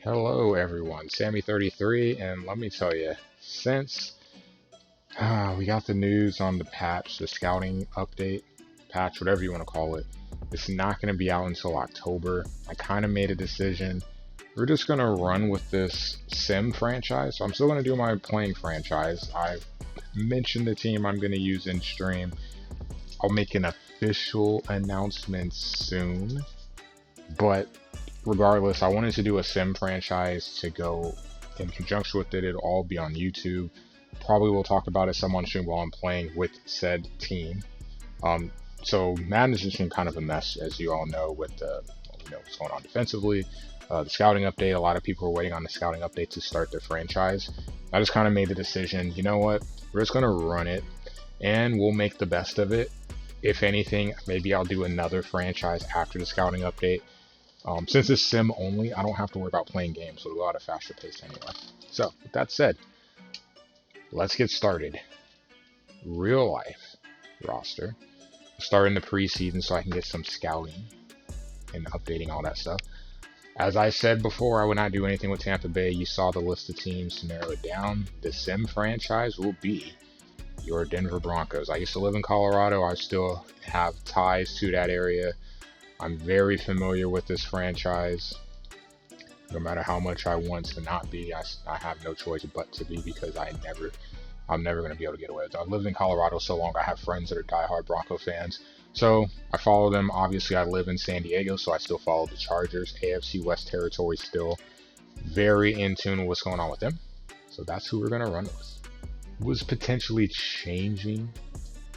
Hello everyone, Sammy33, and let me tell you, since we got the news on the patch, the scouting update, patch, whatever you want to call it, it's not going to be out until October. I kind of made a decision. We're just going to run with this sim franchise, so I'm still going to do my playing franchise. I mentioned the team I'm going to use in stream. I'll make an official announcement soon, but regardless, I wanted to do a sim franchise to go in conjunction with it. It'll all be on YouTube. Probably will talk about it some on stream while I'm playing with said team. So Madden has just been kind of a mess, as you all know, with what's going on defensively. The scouting update. A lot of people are waiting on the scouting update to start their franchise. I just kind of made the decision. You know what? We're just gonna run it, and we'll make the best of it. If anything, maybe I'll do another franchise after the scouting update. Since it's sim only, I don't have to worry about playing games, so it'll go at a faster pace anyway. So, with that said, let's get started. Real life roster. Start in the preseason so I can get some scouting and updating all that stuff. As I said before, I would not do anything with Tampa Bay. You saw the list of teams to narrow it down. The sim franchise will be your Denver Broncos. I used to live in Colorado. I still have ties to that area. I'm very familiar with this franchise. No matter how much I want to not be, I have no choice but to be, because I'm never going to be able to get away with it. I've lived in Colorado so long. I have friends that are diehard Bronco fans, so I follow them. Obviously, I live in San Diego, so I still follow the Chargers. AFC West territory, still very in tune with what's going on with them. So that's who we're going to run with. Was potentially changing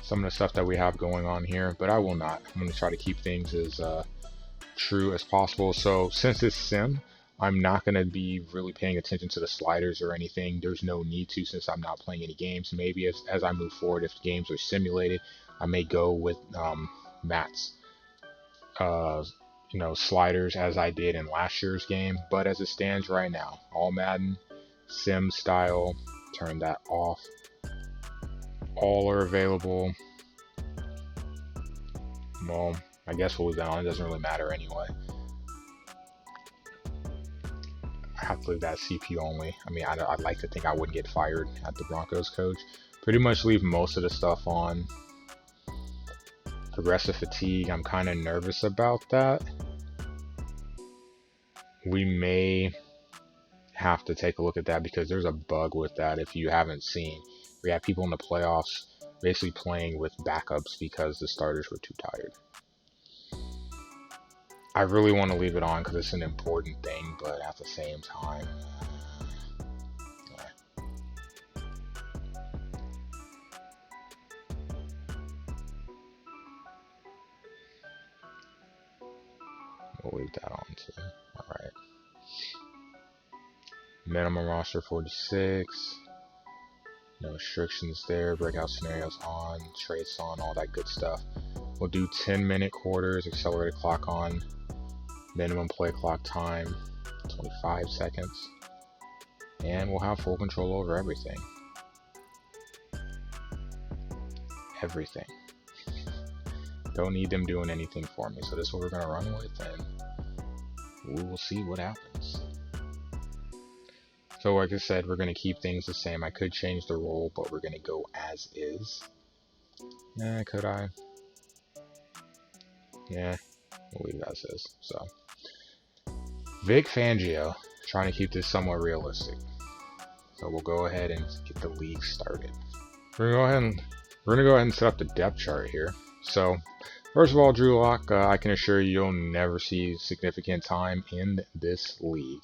some of the stuff that we have going on here, but I will not. I'm going to try to keep things as true as possible. So since it's sim, I'm not going to be really paying attention to the sliders or anything. There's no need to, since I'm not playing any games. Maybe as I move forward, if games are simulated, I may go with Matt's sliders as I did in last year's game. But as it stands right now, all Madden sim style, turn that off. All are available. Well, I guess we'll leave that on. It doesn't really matter anyway. I have to leave that CPU only. I mean, I'd like to think I wouldn't get fired at the Broncos coach. Pretty much leave most of the stuff on. Aggressive fatigue, I'm kind of nervous about that. We may have to take a look at that, because there's a bug with that if you haven't seen. We have people in the playoffs basically playing with backups because the starters were too tired. I really want to leave it on because it's an important thing, but at the same time, we'll leave that on too. Alright. Minimum roster 46. No restrictions there. Breakout scenarios on. Traits on. All that good stuff. We'll do 10-minute quarters. Accelerated clock on. Minimum play clock time 25 seconds. And we'll have full control over everything. Everything. Don't need them doing anything for me. So this is what we're going to run with, and we will see what happens. So like I said, we're going to keep things the same. I could change the role, but we're going to go as is. Could I? Yeah, we'll leave it as is. So, Vic Fangio, trying to keep this somewhat realistic. So we'll go ahead and get the league started. We're gonna go ahead and set up the depth chart here. So, first of all, Drew Lock, I can assure you, you'll never see significant time in this league.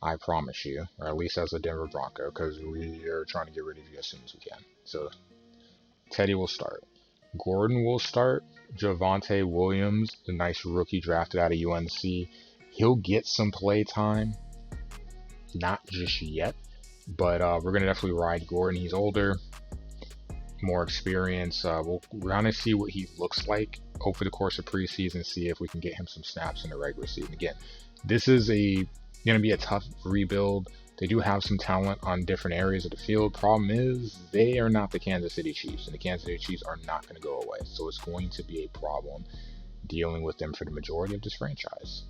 I promise you, or at least as a Denver Bronco, because we are trying to get rid of you as soon as we can. So, Teddy will start. Gordon will start. Javonte Williams, the nice rookie drafted out of UNC. He'll get some play time. Not just yet, but we're going to definitely ride Gordon. He's older, more experience. We're going to see what he looks like over the course of preseason, see if we can get him some snaps in the regular season. Again, this is going to be a tough rebuild. They do have some talent on different areas of the field. Problem is, they are not the Kansas City Chiefs, and the Kansas City Chiefs are not going to go away. So it's going to be a problem dealing with them for the majority of this franchise.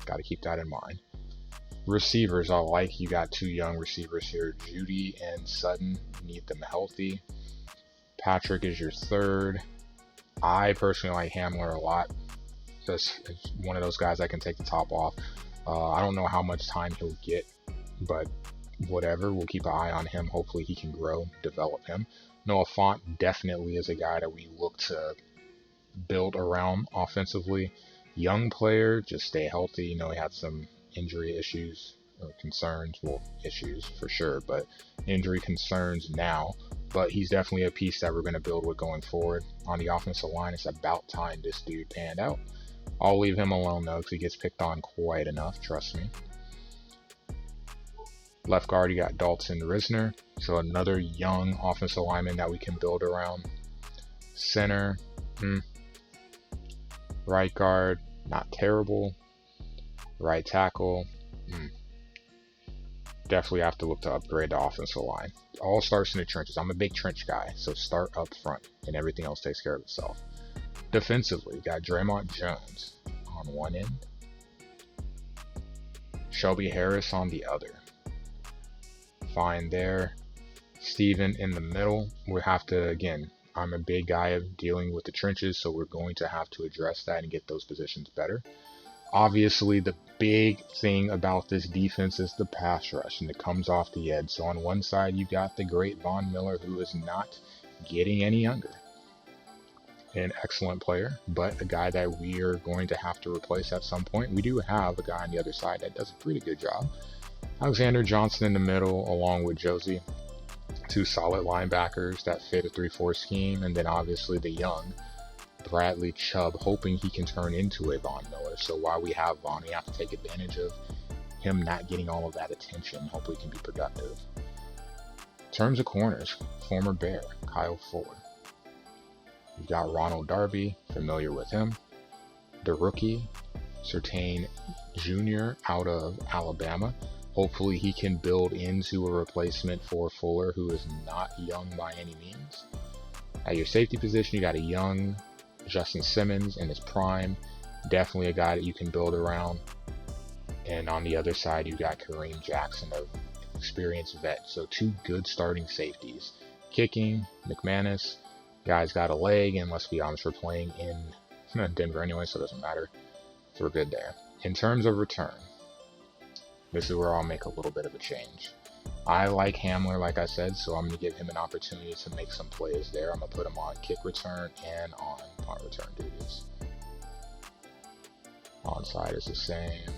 Got to keep that in mind. Receivers, I like. You got 2 young receivers here, Judy and Sutton. You need them healthy. Patrick is your 3rd. I personally like Hamler a lot. Just one of those guys that can take the top off. I don't know how much time he'll get, but whatever. We'll keep an eye on him. Hopefully he can grow, develop him. Noah Fant definitely is a guy that we look to build around offensively. Young player, just stay healthy. You know, he had some injury issues or concerns. Well, issues for sure, but injury concerns now. But he's definitely a piece that we're going to build with going forward. On the offensive line, it's about time this dude panned out. I'll leave him alone though, because he gets picked on quite enough, trust me. Left guard, you got Dalton Risner, so another young offensive lineman that we can build around. Center, right guard, not terrible. Right tackle, definitely have to look to upgrade the offensive line. All starts in the trenches. I'm a big trench guy, so start up front, and everything else takes care of itself. Defensively, got Draymond Jones on one end, Shelby Harris on the other. Fine there. Steven in the middle. We have to, again, I'm a big guy of dealing with the trenches, so we're going to have to address that and get those positions better. Obviously, the big thing about this defense is the pass rush, and it comes off the edge. So on one side, you got the great Von Miller, who is not getting any younger. An excellent player, but a guy that we are going to have to replace at some point. We do have a guy on the other side that does a pretty good job. Alexander Johnson in the middle, along with Josie. 2 solid linebackers that fit a 3-4 scheme, and then obviously the young Bradley Chubb, hoping he can turn into a Von Miller. So while we have Von, we have to take advantage of him not getting all of that attention. Hopefully he can be productive. In terms of corners, former Bear, Kyle Ford. You've got Ronald Darby, familiar with him. The rookie, Surtain Jr. out of Alabama. Hopefully he can build into a replacement for Fuller, who is not young by any means. At your safety position, you got a young Justin Simmons in his prime. Definitely a guy that you can build around. And on the other side, you got Kareem Jackson, of experienced vet. So 2 good starting safeties. Kicking, McManus. Guy's got a leg, and let's be honest, we're playing in Denver anyway, so it doesn't matter. So we're good there. In terms of return, this is where I'll make a little bit of a change. I like Hamler, like I said, so I'm going to give him an opportunity to make some plays there. I'm going to put him on kick return and on punt return duties. Onside is the same.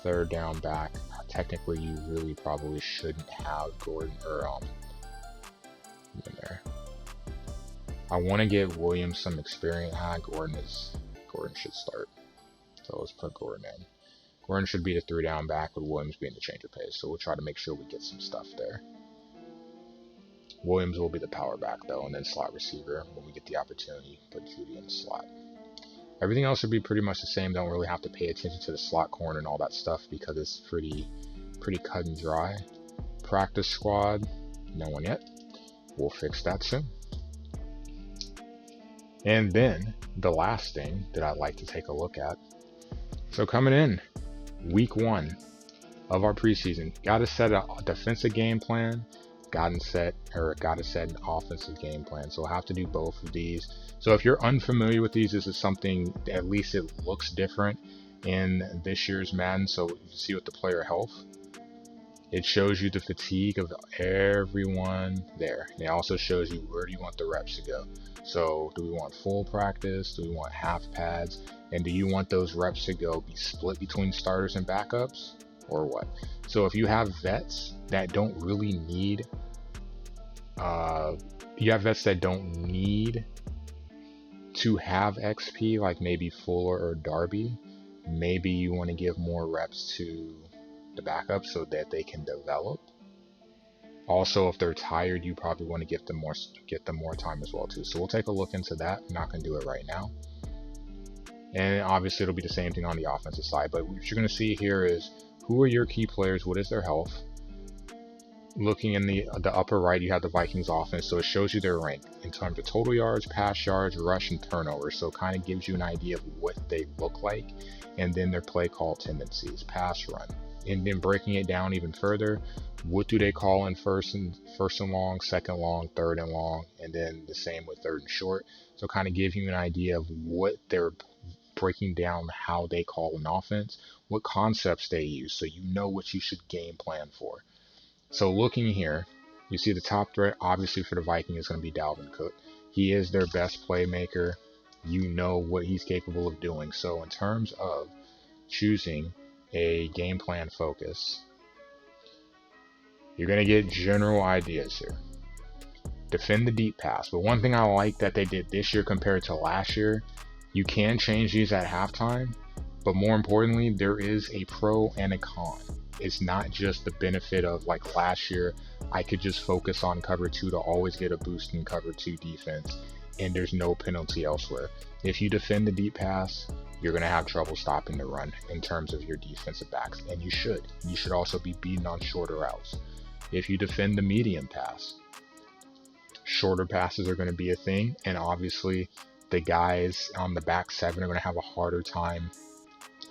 3rd down back. Technically, you really probably shouldn't have Gordon in there. I want to give Williams some experience. Gordon should start. So let's put Gordon in. Gordon should be the 3 down back, with Williams being the change of pace. So we'll try to make sure we get some stuff there. Williams will be the power back though, and then slot receiver when we get the opportunity. Put Judy in the slot. Everything else should be pretty much the same. Don't really have to pay attention to the slot corner and all that stuff because it's pretty cut and dry. Practice squad, no one yet. We'll fix that soon. And then the last thing that I'd like to take a look at. So coming in, week 1 of our preseason, got to set a defensive game plan, got to set an offensive game plan. So we'll have to do both of these. So if you're unfamiliar with these, this is something, at least it looks different in this year's Madden. So you can see with the player health, it shows you the fatigue of everyone there. And it also shows you where do you want the reps to go. So do we want full practice? Do we want half pads? And do you want those reps to be split between starters and backups, or what? So if you have vets that don't really need, to have XP, like maybe Fuller or Darby, maybe you want to give more reps to the backup so that they can develop. Also, if they're tired, you probably want to get them more time as well too. So we'll take a look into that. I'm not going to do it right now. And obviously it'll be the same thing on the offensive side, but what you're going to see here is who are your key players, what is their health, looking in the upper right, you have the Vikings offense, so it shows you their rank in terms of total yards, pass yards, rush, and turnover. So it kind of gives you an idea of what they look like, and then their play call tendencies, pass, run, and then breaking it down even further. What do they call in first and long, second long, third and long, and then the same with third and short. So kind of give you an idea of what they're breaking down, how they call an offense, what concepts they use, so you know what you should game plan for. So looking here, you see the top threat, obviously for the Viking, is going to be Dalvin Cook. He is their best playmaker. You know what he's capable of doing. So in terms of choosing a game plan focus, you're going to get general ideas here. Defend the deep pass. But one thing I like that they did this year compared to last year, you can change these at halftime, but more importantly, there is a pro and a con. It's not just the benefit of like last year, I could just focus on cover 2 to always get a boost in cover 2 defense, and there's no penalty elsewhere. If you defend the deep pass, you're going to have trouble stopping the run in terms of your defensive backs, and you should. You should also be beaten on shorter routes. If you defend the medium pass, shorter passes are going to be a thing, and obviously the guys on the back 7 are going to have a harder time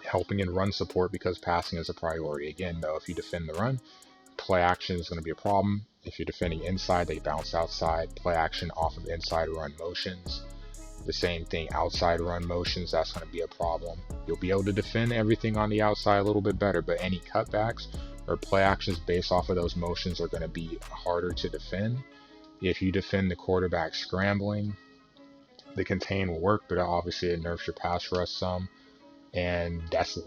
helping in run support because passing is a priority. Again, though, if you defend the run, play action is going to be a problem. If you're defending inside, they bounce outside. Play action off of inside run motions. The same thing, outside run motions, that's going to be a problem. You'll be able to defend everything on the outside a little bit better, but any cutbacks or play actions based off of those motions are going to be harder to defend. If you defend the quarterback scrambling, the contain will work, but obviously it nerfs your pass rush some. And that's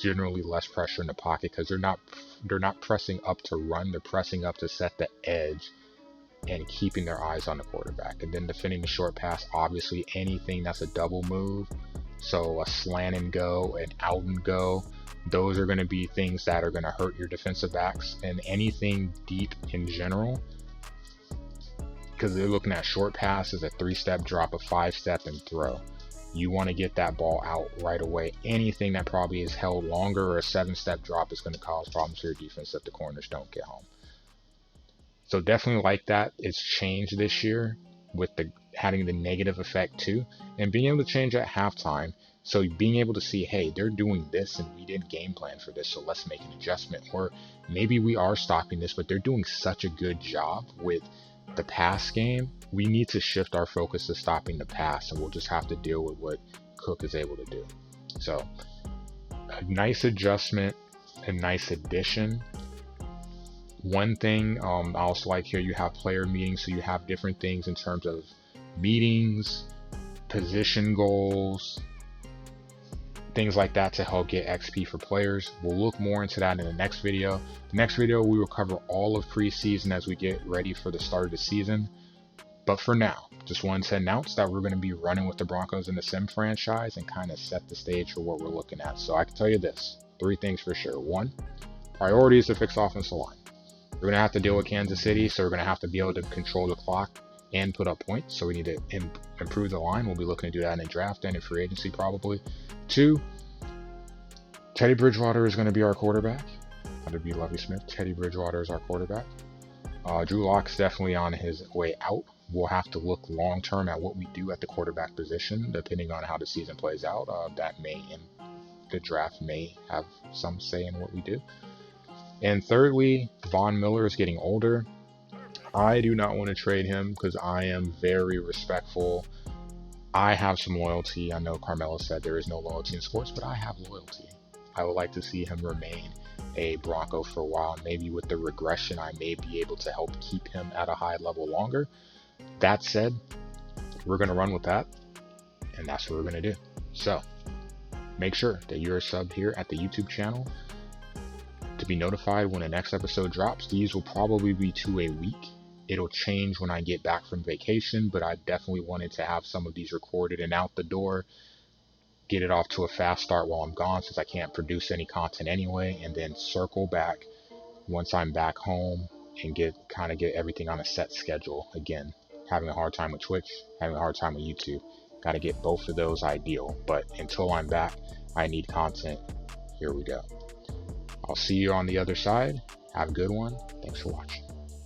generally less pressure in the pocket because they're not pressing up to run, they're pressing up to set the edge and keeping their eyes on the quarterback. And then defending the short pass, obviously anything that's a double move, so a slant and go, an out and go, those are going to be things that are going to hurt your defensive backs. And anything deep in general, because they're looking at short passes, a 3-step drop, a 5-step, and throw. You want to get that ball out right away. Anything that probably is held longer or a 7-step drop is going to cause problems for your defense if the corners don't get home. So definitely like that. It's changed this year with having the negative effect too, and being able to change at halftime. So being able to see, hey, they're doing this and we didn't game plan for this, so let's make an adjustment. Or maybe we are stopping this, but they're doing such a good job with the pass game, we need to shift our focus to stopping the pass, and we'll just have to deal with what Cook is able to do. So a nice adjustment, a nice addition. One thing I also like here, you have player meetings, so you have different things in terms of meetings, position goals, things like that to help get XP for players. We'll look more into that in the next video. The next video, we will cover all of preseason as we get ready for the start of the season. But for now, just wanted to announce that we're going to be running with the Broncos in the Sim franchise and kind of set the stage for what we're looking at. So I can tell you this, 3 things for sure. 1, priority is to fix offensive line. We're going to have to deal with Kansas City, so we're going to have to be able to control the clock and put up points. So we need to improve the line. We'll be looking to do that in the draft and in free agency probably. 2, Teddy Bridgewater is going to be our quarterback. That'd be Lovie Smith. Teddy Bridgewater is our quarterback. Drew Lock's definitely on his way out. We'll have to look long term at what we do at the quarterback position, depending on how the season plays out. The draft may have some say in what we do. And thirdly, Von Miller is getting older. I do not want to trade him because I am very respectful. I have some loyalty. I know Carmelo said there is no loyalty in sports, but I have loyalty. I would like to see him remain a Bronco for a while. Maybe with the regression, I may be able to help keep him at a high level longer. That said, we're going to run with that, and that's what we're going to do. So make sure that you're subbed here at the YouTube channel to be notified when the next episode drops. These will probably be 2 a week. It'll change when I get back from vacation, but I definitely wanted to have some of these recorded and out the door, get it off to a fast start while I'm gone since I can't produce any content anyway, and then circle back once I'm back home and get everything on a set schedule. Again, having a hard time with Twitch, having a hard time with YouTube. Got to get both of those ideal, but until I'm back, I need content. Here we go. I'll see you on the other side. Have a good one. Thanks for watching.